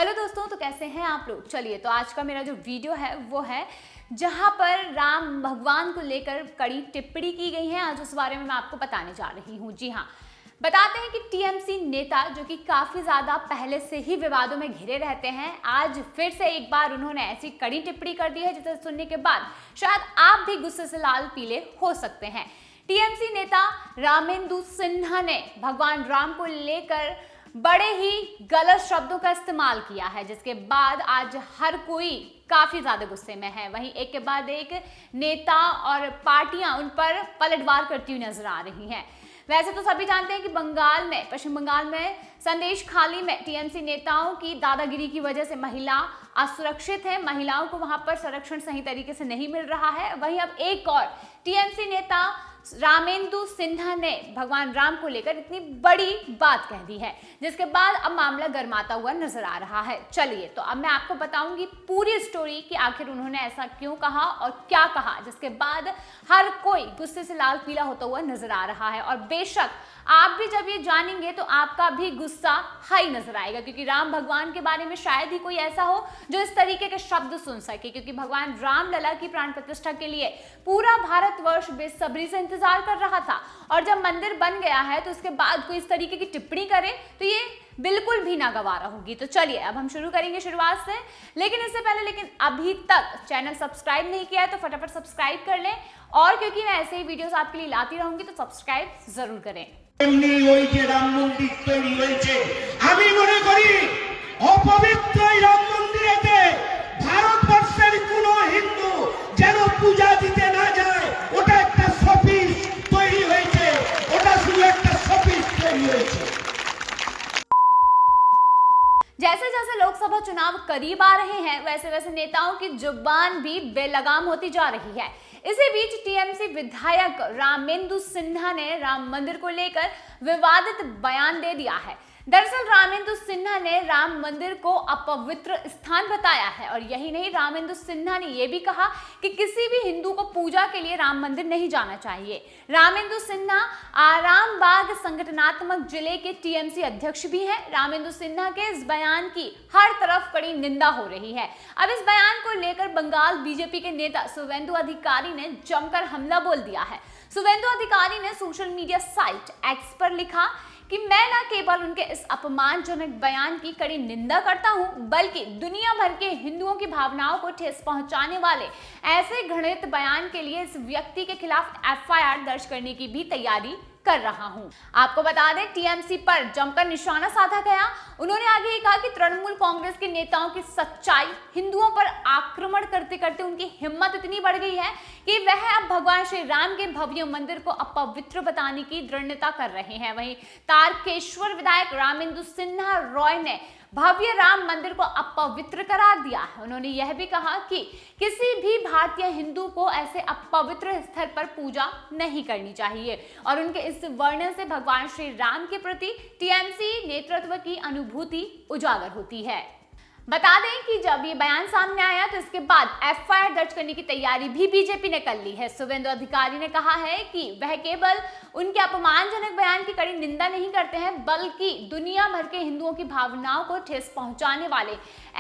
Hello दोस्तों, तो कैसे हैं आप लोग। चलिए, तो आज का मेरा जो वीडियो है वो है जहां पर राम भगवान को लेकर कड़ी टिप्पणी की गई है। आज उस बारे में मैं आपको बताने जा रही हूं। जी हाँ, बताते हैं कि टीएमसी नेता जो कि काफी ज्यादा पहले से ही विवादों में घिरे रहते हैं, आज फिर से एक बार उन्होंने ऐसी कड़ी टिप्पणी कर दी है जिसे सुनने के बाद शायद आप भी गुस्से से लाल पीले हो सकते हैं। टीएमसी नेता रामेंदु सिन्हा ने भगवान राम को लेकर बड़े ही गलत शब्दों का इस्तेमाल किया है, जिसके बाद आज हर कोई काफी ज्यादा गुस्से में है। वहीं एक के बाद एक नेता और पार्टियां उन पर पलटवार करती हुई नजर आ रही हैं। वैसे तो सभी जानते हैं कि पश्चिम बंगाल में संदेश खाली में टीएमसी नेताओं की दादागिरी की वजह से महिला असुरक्षित है, महिलाओं को वहां पर संरक्षण सही तरीके से नहीं मिल रहा है। वहीं अब एक और टीएमसी नेता रामेंदु सिन्हा ने भगवान राम को लेकर इतनी बड़ी बात कह दी है, जिसके बाद अब मामला गर्माता हुआ नजर आ रहा है। चलिए, तो अब मैं आपको बताऊंगी पूरी स्टोरी कि आखिर उन्होंने ऐसा क्यों कहा और क्या कहा, जिसके बाद हर कोई गुस्से से लाल पीला होता हुआ नजर आ रहा है। और बेशक आप भी जब ये जानेंगे तो आपका भी गुस्सा हाई नजर आएगा, क्योंकि राम भगवान के बारे में शायद ही कोई ऐसा हो जो इस तरीके के शब्द सुन सके। क्योंकि भगवान राम लला की प्राण प्रतिष्ठा के लिए पूरा भारतवर्ष बेसब्री से इंतजार कर रहा था, और जब मंदिर बन गया है तो उसके बाद कोई इस तरीके की टिप्पणी करे तो ये बिल्कुल भी नागवारा होगी। तो चलिए, अब हम शुरू करेंगे शुरुआत से। लेकिन इससे पहले अभी तक चैनल सब्सक्राइब नहीं किया है तो फटाफट सब्सक्राइब कर लें, और क्योंकि मैं ऐसे ही वीडियोस आपके लिए लाती रहूंगी तो सब्सक्राइब जरूर करें। ওই যে রাম মন্দির তৈরি হয়েছে, আমি মনে করি অপবিত্র এই রাম মন্দিরেতে ভারতবর্ষের কোনো হিন্দু যেন পূজা দিতে না যায়। ওটা একটা শপিস তৈরি হয়েছে, ওটা শুধু একটা শপিস তৈরি হয়েছে। जैसे जैसे लोकसभा चुनाव करीब आ रहे हैं, वैसे वैसे नेताओं की जुबान भी बेलगाम होती जा रही है। इसी बीच टीएमसी विधायक रामेंदु सिन्हा ने राम मंदिर को लेकर विवादित बयान दे दिया है। दरअसल रामेंदु सिन्हा ने राम मंदिर को अपवित्र स्थान बताया है, और यही नहीं, रामेंदु सिन्हा ने यह भी कहा कि किसी भी हिंदू को पूजा के लिए राम मंदिर नहीं जाना चाहिए। रामेंदु सिन्हा आरामबाग संगठनात्मक जिले के टीएमसी अध्यक्ष भी हैं। रामेंदु सिन्हा के इस बयान की हर तरफ कड़ी निंदा हो रही है। अब इस बयान को लेकर बंगाल बीजेपी के नेता शुवेंदु अधिकारी ने जमकर हमला बोल दिया है। शुवेंदु अधिकारी ने सोशल मीडिया साइट एक्स पर लिखा कि मैं न केवल उनके इस अपमानजनक बयान की कड़ी निंदा करता हूं, बल्कि दुनिया भर के हिंदुओं की भावनाओं को ठेस पहुंचाने वाले ऐसे घृणित बयान के लिए इस व्यक्ति के खिलाफ एफआईआर दर्ज करने की भी तैयारी कर रहा हूं। आपको बता दें, टीएमसी पर जमकर निशाना साधा गया। उन्होंने आगे ये कहा कि तृणमूल कांग्रेस के नेताओं की सच्चाई, हिंदुओं पर आक्रमण करते करते उनकी हिम्मत इतनी बढ़ गई है कि वह अब भगवान श्री राम के भव्य मंदिर को अपवित्र बताने की दृढ़ता कर रहे हैं। वहीं तारकेश्वर विधायक रामेंदु सिन्हा रॉय ने भव्य राम मंदिर को अपवित्र करार दिया है। उन्होंने यह भी कहा कि किसी भी भारतीय हिंदू को ऐसे अपवित्र स्थल पर पूजा नहीं करनी चाहिए, और उनके इस वर्णन से भगवान श्री राम के प्रति टीएमसी नेतृत्व की अनुभूति उजागर होती है। बता दें कि जब ये बयान सामने आया तो इसके बाद एफआईआर दर्ज करने की तैयारी भी बीजेपी ने कर ली है। शुवेंदु अधिकारी ने कहा है कि वह केवल उनके अपमानजनक बयान की कड़ी निंदा नहीं करते हैं, बल्कि दुनिया भर के हिंदुओं की भावनाओं को ठेस पहुंचाने वाले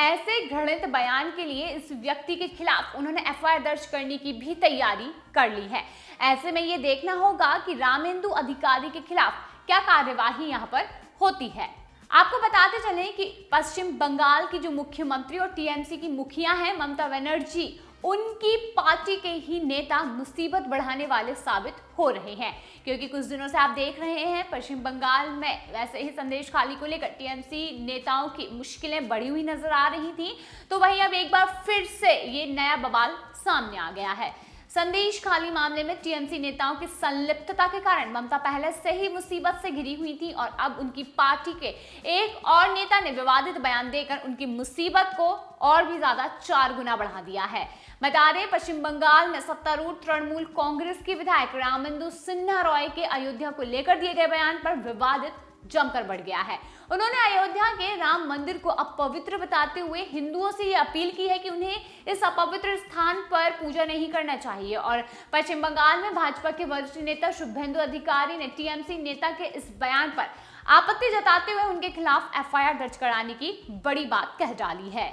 ऐसे घृणित बयान के लिए इस व्यक्ति के खिलाफ उन्होंने एफआईआर दर्ज करने की भी तैयारी कर ली है। ऐसे में ये देखना होगा कि रामेंदु अधिकारी के खिलाफ क्या कार्यवाही यहाँ पर होती है। आपको बताते चलें कि पश्चिम बंगाल की जो मुख्यमंत्री और टीएमसी की मुखिया हैं ममता बनर्जी, उनकी पार्टी के ही नेता मुसीबत बढ़ाने वाले साबित हो रहे हैं। क्योंकि कुछ दिनों से आप देख रहे हैं पश्चिम बंगाल में वैसे ही संदेश खाली को लेकर टीएमसी नेताओं की मुश्किलें बढ़ी हुई नजर आ रही थी, तो वहीं अब एक बार फिर से ये नया बवाल सामने आ गया है। संदेश खाली मामले में टीएमसी नेताओं की संलिप्तता के कारण ममता पहले से ही मुसीबत से घिरी हुई थी, और अब उनकी पार्टी के एक और नेता ने विवादित बयान देकर उनकी मुसीबत को और भी ज्यादा 4 गुना बढ़ा दिया है। बता दें, पश्चिम बंगाल में सत्तारूढ़ तृणमूल कांग्रेस के विधायक रामेंदु सिन्हा रॉय के अयोध्या को लेकर दिए गए बयान पर विवादित जमकर बढ़ गया है। उन्होंने अयोध्या के राम मंदिर को अपवित्र बताते हुए हिंदुओं से ये अपील की है कि उन्हें इस अपवित्र स्थान पर पूजा नहीं करना चाहिए। और पश्चिम बंगाल में भाजपा के वरिष्ठ नेता शुभेंदु अधिकारी ने टीएमसी नेता के इस बयान पर आपत्ति जताते हुए उनके खिलाफ एफआईआर दर्ज कराने की बड़ी बात कह डाली है।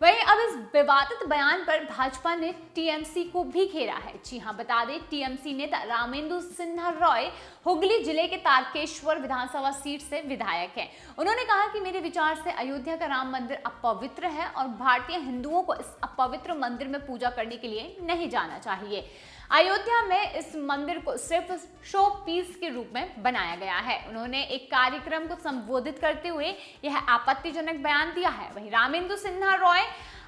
वहीं अब इस विवादित बयान पर भाजपा ने टीएमसी को भी घेरा है। जी हां, बता दें टीएमसी नेता रामेंदु सिन्हा रॉय हुगली जिले के तारकेश्वर विधानसभा सीट से विधायक हैं। उन्होंने कहा कि मेरे विचार से अयोध्या का राम मंदिर अपवित्र है और भारतीय हिंदुओं को इस अपवित्र मंदिर में पूजा करने के लिए नहीं जाना चाहिए। अयोध्या में इस मंदिर को सिर्फ शो पीस के रूप में बनाया गया है। उन्होंने एक कार्यक्रम को संबोधित करते हुए यह आपत्तिजनक बयान दिया है। वहीं रामेंदु सिन्हा रॉय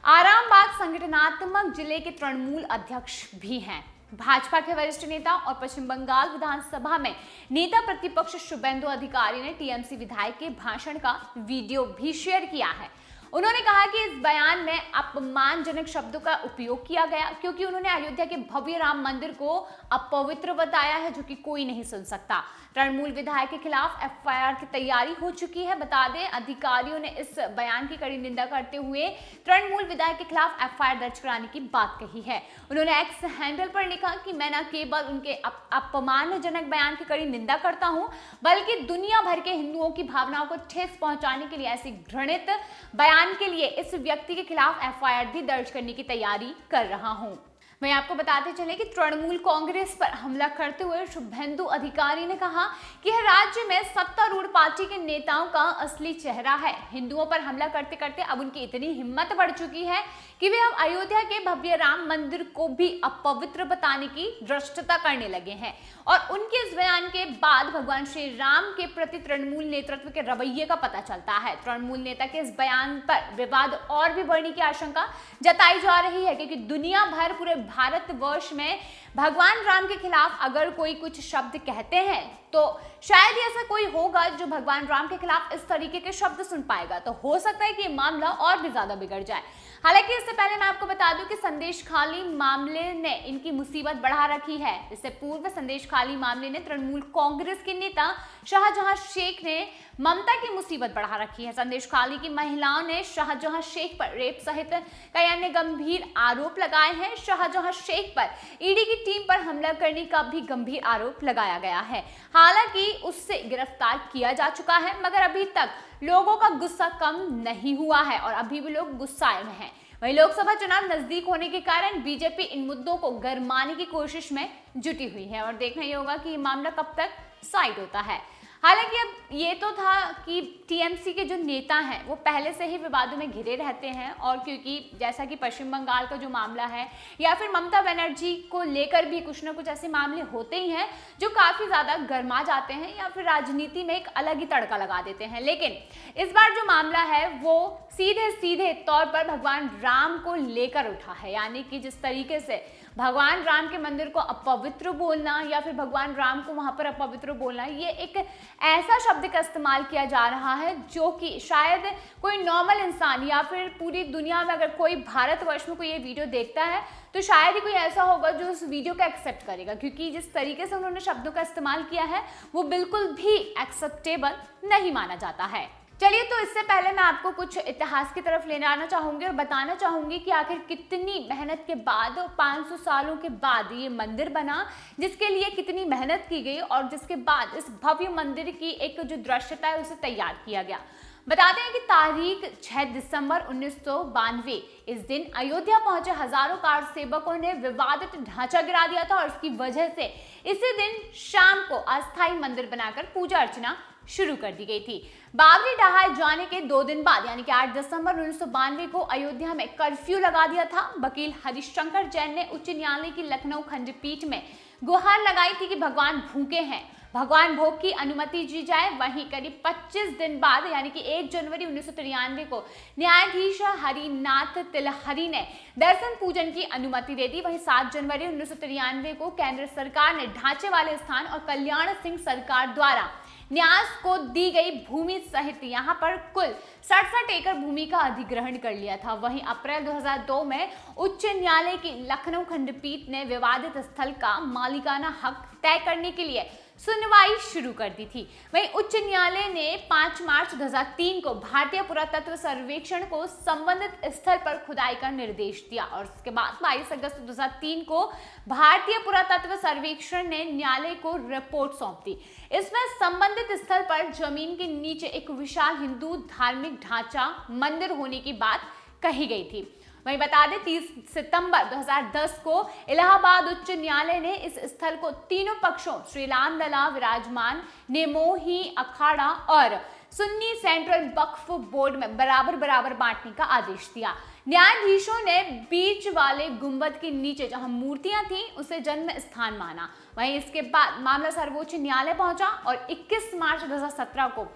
आरामबाग संगठनात्मक जिले के तृणमूल अध्यक्ष भी हैं। भाजपा के वरिष्ठ नेता और पश्चिम बंगाल विधानसभा में नेता प्रतिपक्ष शुभेंदु अधिकारी ने टीएमसी विधायक के भाषण का वीडियो भी शेयर किया है। उन्होंने कहा कि इस बयान में अपमानजनक शब्दों का उपयोग किया गया क्योंकि उन्होंने अयोध्या के भव्य राम मंदिर को अपवित्र बताया है, जो कि कोई नहीं सुन सकता। तृणमूल विधायक के खिलाफ एफआईआर की तैयारी हो चुकी है। बता दें अधिकारियों ने इस बयान की कड़ी निंदा करते हुए तृणमूल विधायक के खिलाफ एफआईआर दर्ज कराने की बात कही है। उन्होंने एक्स हैंडल पर लिखा कि मैं न केवल उनके अपमानजनक बयान की कड़ी निंदा करता हूं, बल्कि दुनिया भर के हिंदुओं की भावनाओं को ठेस पहुंचाने के लिए ऐसी घृणित बयान के लिए इस व्यक्ति के खिलाफ एफआईआर भी दर्ज करने की तैयारी कर रहा हूं। मैं आपको बताते चले कि तृणमूल कांग्रेस पर हमला करते हुए शुभेंदु अधिकारी ने कहा कि यह राज्य में सत्तारूढ़ पार्टी के नेताओं का असली चेहरा है। हिंदुओं पर हमला करते करते अब उनकी इतनी हिम्मत बढ़ चुकी है कि वे अब अयोध्या के भव्य राम मंदिर को भी अपवित्र बताने की धृष्टता करने लगे हैं। और उनके इस बयान के बाद भगवान श्री राम के प्रति तृणमूल नेतृत्व के रवैये का पता चलता है। तृणमूल नेता के इस बयान पर विवाद और भी बढ़ने की आशंका जताई जा रही है क्योंकि दुनिया भर पूरे भारतवर्ष में भगवान राम के खिलाफ अगर कोई कुछ शब्द कहते हैं तो शायद ही ऐसा कोई होगा जो भगवान राम के खिलाफ इस तरीके के शब्द सुन पाएगा। तो हो सकता है कि ये मामला और भी ज्यादा बिगड़ जाए। हालांकि इससे पहले मैं आपको बता दूं कि संदेश खाली मामले ने इनकी मुसीबत बढ़ा रखी है। इससे पूर्व संदेश खाली मामले ने तृणमूल कांग्रेस के नेता शाहजहां शेख ने ममता की मुसीबत बढ़ा रखी है। संदेश खाली की महिलाओं ने शाहजहां शेख पर रेप सहित कई अन्य गंभीर आरोप लगाए हैं। शाहजहां शेख पर ईडी की टीम पर हमला करने का भी गंभीर आरोप लगाया गया है। हालांकि उससे गिरफ्तार किया जा चुका है, मगर अभी तक लोगों का गुस्सा कम नहीं हुआ है और अभी भी लोग गुस्साए में हैं। वहीं लोकसभा चुनाव नजदीक होने के कारण बीजेपी इन मुद्दों को गरमाने की कोशिश में जुटी हुई है और देखना ये होगा कि ये मामला कब तक साइड होता है। हालांकि अब ये तो था कि टीएमसी के जो नेता हैं वो पहले से ही विवादों में घिरे रहते हैं और क्योंकि जैसा कि पश्चिम बंगाल का जो मामला है या फिर ममता बनर्जी को लेकर भी कुछ ना कुछ ऐसे मामले होते ही हैं जो काफ़ी ज़्यादा गर्मा जाते हैं या फिर राजनीति में एक अलग ही तड़का लगा देते हैं। लेकिन इस बार जो मामला है वो सीधे सीधे तौर पर भगवान राम को लेकर उठा है, यानी कि जिस तरीके से भगवान राम के मंदिर को अपवित्र बोलना या फिर भगवान राम को वहां पर अपवित्र बोलना, ये एक ऐसा शब्द का इस्तेमाल किया जा रहा है जो कि शायद कोई नॉर्मल इंसान या फिर पूरी दुनिया में अगर कोई भारतवर्ष में कोई ये वीडियो देखता है तो शायद ही कोई ऐसा होगा जो उस वीडियो को एक्सेप्ट करेगा, क्योंकि जिस तरीके से उन्होंने शब्दों का इस्तेमाल किया है वो बिल्कुल भी एक्सेप्टेबल नहीं माना जाता है। चलिए, तो इससे पहले मैं आपको कुछ इतिहास की तरफ लेने आना चाहूंगी और बताना चाहूंगी कि आखिर कितनी मेहनत के बाद 500 सालों के बाद ये मंदिर बना, जिसके लिए कितनी मेहनत की गई और जिसके बाद इस भव्य मंदिर की एक जो दृश्यता है उसे तैयार किया गया। बताते हैं कि तारीख 6 दिसंबर 1992 इस दिन अयोध्या पहुंचे हजारों कार सेवकों ने विवादित ढांचा गिरा दिया था और इसकी वजह से इसी दिन शाम को अस्थायी मंदिर बनाकर पूजा अर्चना शुरू कर दी गई थी। बाबरी ढहाए जाने के 2 दिन बाद यानी कि 8 दिसंबर 1992 को अयोध्या में कर्फ्यू लगा दिया था। वकील हरिशंकर जैन ने उच्च न्यायालय की लखनऊ खंडपीठ में गुहार लगाई थी कि भगवान भूखे हैं, भगवान भोग की अनुमति दी जाए। वहीं करीब 25 दिन बाद यानी कि 1 जनवरी 1993 को न्यायाधीश हरिनाथ तिलहरी ने दर्शन पूजन की अनुमति दे दी। वहीं 7 जनवरी 1993 को केंद्र सरकार ने ढांचे वाले स्थान और कल्याण सिंह सरकार द्वारा न्यास को दी गई भूमि सहित यहां पर कुल 67 एकड़ भूमि का अधिग्रहण कर लिया था। वहीं अप्रैल 2002 में उच्च न्यायालय की लखनऊ खंडपीठ ने विवादित स्थल का मालिकाना हक तय करने के लिए सुनवाई शुरू कर दी थी। वहीं उच्च न्यायालय ने 5 मार्च 2003 को भारतीय पुरातत्व सर्वेक्षण को संबंधित स्थल पर खुदाई का निर्देश दिया और उसके बाद 22 अगस्त 2003 को भारतीय पुरातत्व सर्वेक्षण ने न्यायालय को रिपोर्ट सौंप दी। इसमें संबंधित स्थल पर जमीन के नीचे एक विशाल हिंदू धार्मिक ढांचा मंदिर होने की बात कही गई थी। वहीं बता दें 30 सितंबर 2010 को इलाहाबाद उच्च न्यायालय ने इस स्थल को तीनों पक्षों श्री रामलला विराजमान निर्मोही अखाड़ा और सुन्नी सेंट्रल वक्फ बोर्ड में बराबर बांटने का आदेश दिया। न्यायाधीशों ने बीच वाले गुंबद के नीचे जहां मूर्तियां थीं उसे जन्म स्थान माना। वहीं इसके बाद मामला सर्वोच्च न्यायालय पहुंचा और 21 मार्च 2017 को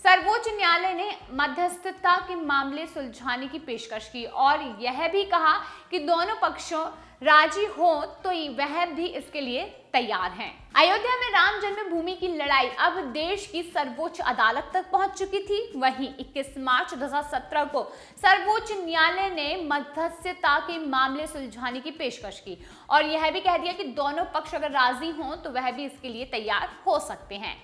सर्वोच्च न्यायालय ने मध्यस्थता के मामले सुलझाने की पेशकश की और यह भी कहा कि दोनों पक्षों राजी हो तो वह भी इसके लिए तैयार हैं। अयोध्या में राम जन्मभूमि की लड़ाई अब देश की सर्वोच्च अदालत तक पहुंच चुकी थी। वहीं 21 मार्च 2017 को सर्वोच्च न्यायालय ने मध्यस्थता के मामले सुलझाने की पेशकश की और यह भी कह दिया कि दोनों पक्ष अगर राजी हों तो वह भी इसके लिए तैयार हो सकते हैं।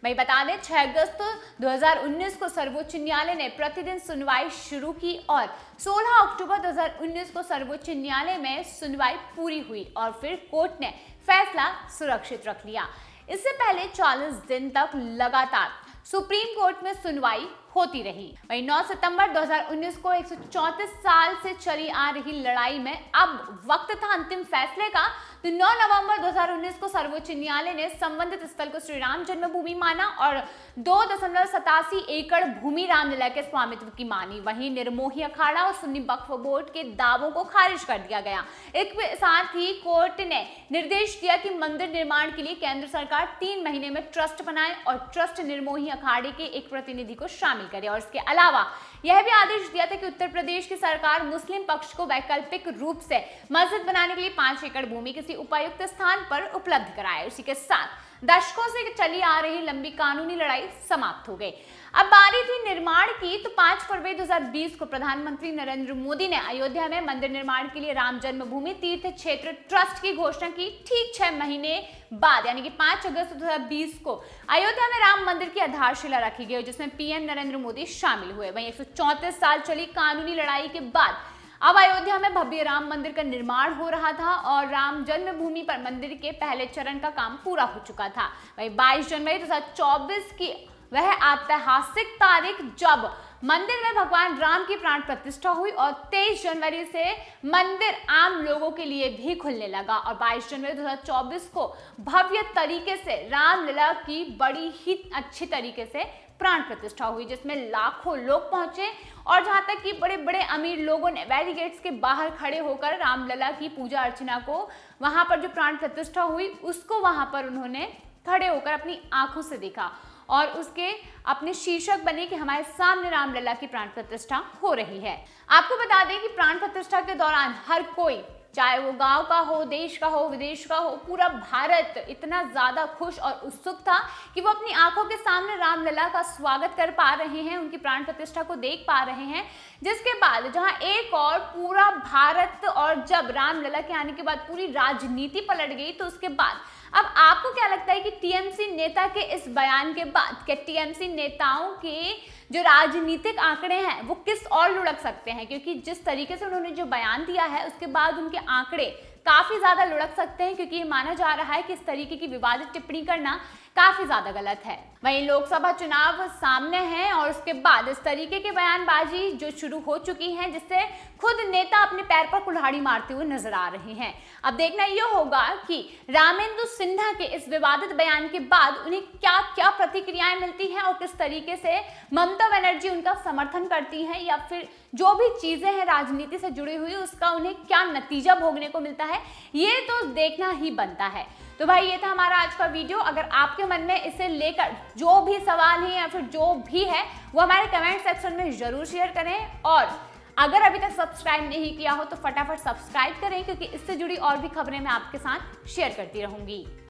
वही बता दें 6 अगस्त 2019 को सर्वोच्च न्यायालय ने प्रतिदिन सुनवाई शुरू की और 16 अक्टूबर 2019 को सर्वोच्च न्यायालय में सुनवाई पूरी हुई और फिर कोर्ट ने फैसला सुरक्षित रख लिया। इससे पहले 40 दिन तक लगातार सुप्रीम कोर्ट में सुनवाई होती रही। वहीं 9 सितंबर 2019 को 134 साल से चली आ रही लड़ाई में अब वक्त था अंतिम फैसले का। तो 9 नवंबर 2019 को सर्वोच्च न्यायालय ने संबंधित स्थल को श्री राम जन्मभूमि माना और 2.87 एकड़ भूमि रामलला के स्वामित्व की मानी। वहीं निर्मोही अखाड़ा और सुन्नी वक्फ बोर्ड के दावों को खारिज कर दिया गया। एक साथ ही कोर्ट ने निर्देश दिया कि मंदिर निर्माण के लिए केंद्र सरकार 3 महीने में ट्रस्ट बनाए और ट्रस्ट निर्मोही अखाड़े के एक प्रतिनिधि को शामिल करे और इसके अलावा यह भी आदेश दिया था कि उत्तर प्रदेश की सरकार मुस्लिम पक्ष को वैकल्पिक रूप से मस्जिद बनाने के लिए 5 एकड़ भूमि किसी उपायुक्त स्थान पर उपलब्ध कराए। इसी के साथ दशकों से चली आ रही लंबी कानूनी लड़ाई समाप्त हो गई। अब बारी थी निर्माण की। तो 5 फरवरी 2020 को प्रधानमंत्री नरेंद्र मोदी ने अयोध्या में मंदिर निर्माण के लिए राम जन्मभूमि तीर्थ क्षेत्र ट्रस्ट की घोषणा की। ठीक 6 महीने बाद यानी कि 5 अगस्त 2020 को अयोध्या में राम मंदिर की आधारशिला रखी गई जिसमें पीएम नरेंद्र मोदी शामिल हुए। वहीं 134 साल चली कानूनी लड़ाई के बाद अब अयोध्या में भव्य राम मंदिर का निर्माण हो रहा था और राम जन्मभूमि पर मंदिर के पहले चरण का काम पूरा हो चुका था। वहीं 22 जनवरी 2024 की वह ऐतिहासिक तारीख जब मंदिर में भगवान राम की प्राण प्रतिष्ठा हुई और 23 जनवरी से मंदिर आम लोगों के लिए भी खुलने लगा और 22 जनवरी 2024 को भव्य तरीके से रामलला की बड़ी ही अच्छी तरीके से प्राण प्रतिष्ठा हुई जिसमें लाखों लोग पहुंचे और जहां तक कि बड़े बड़े अमीर लोगों ने बैरिकेड्स के बाहर खड़े होकर रामलला की पूजा अर्चना को वहां पर जो प्राण प्रतिष्ठा हुई उसको वहां पर उन्होंने खड़े होकर अपनी आंखों से देखा और उसके अपने शीर्षक बने कि हमारे सामने रामलला की प्राण प्रतिष्ठा हो रही है। आपको बता दें कि प्राण प्रतिष्ठा के दौरान हर कोई चाहे वो गांव का हो, देश का हो, विदेश का हो, पूरा भारत इतना ज्यादा खुश और उत्सुक था कि वो अपनी आंखों के सामने रामलला का स्वागत कर पा रहे हैं, उनकी प्राण प्रतिष्ठा को देख पा रहे हैं। जिसके बाद जहां एक और पूरा भारत और जब रामलला के आने के बाद पूरी राजनीति पलट गई तो उसके बाद अब आपको क्या लगता है कि टीएमसी नेता के इस बयान के बाद क्या टीएमसी नेताओं के जो राजनीतिक आंकड़े हैं वो किस और लुढ़क सकते हैं? क्योंकि जिस तरीके से उन्होंने जो बयान दिया है उसके बाद उनके आंकड़े काफी ज्यादा लुढ़क सकते हैं क्योंकि ये माना जा रहा है कि इस तरीके की विवादित टिप्पणी करना काफी ज्यादा गलत है। वहीं लोकसभा चुनाव सामने हैं और उसके बाद इस तरीके की बयानबाजी जो शुरू हो चुकी है जिससे खुद नेता अपने पैर पर कुल्हाड़ी मारते हुए नजर आ रहे हैं। अब देखना यह होगा कि रामेंदु सिन्हा के इस विवादित बयान के बाद उन्हें क्या क्या प्रतिक्रियाएं मिलती हैं और किस तरीके से ममता बनर्जी उनका समर्थन करती हैं या फिर जो भी चीजें हैं राजनीति से जुड़ी हुई उसका उन्हें क्या नतीजा भोगने को मिलता है, ये तो देखना ही बनता है। तो भाई ये था हमारा आज का वीडियो। अगर आपके मन में इसे लेकर जो भी सवाल है या फिर जो भी है वो हमारे कमेंट सेक्शन में जरूर शेयर करें और अगर अभी तक सब्सक्राइब नहीं किया हो तो फटाफट सब्सक्राइब करें क्योंकि इससे जुड़ी और भी खबरें मैं आपके साथ शेयर करती रहूंगी।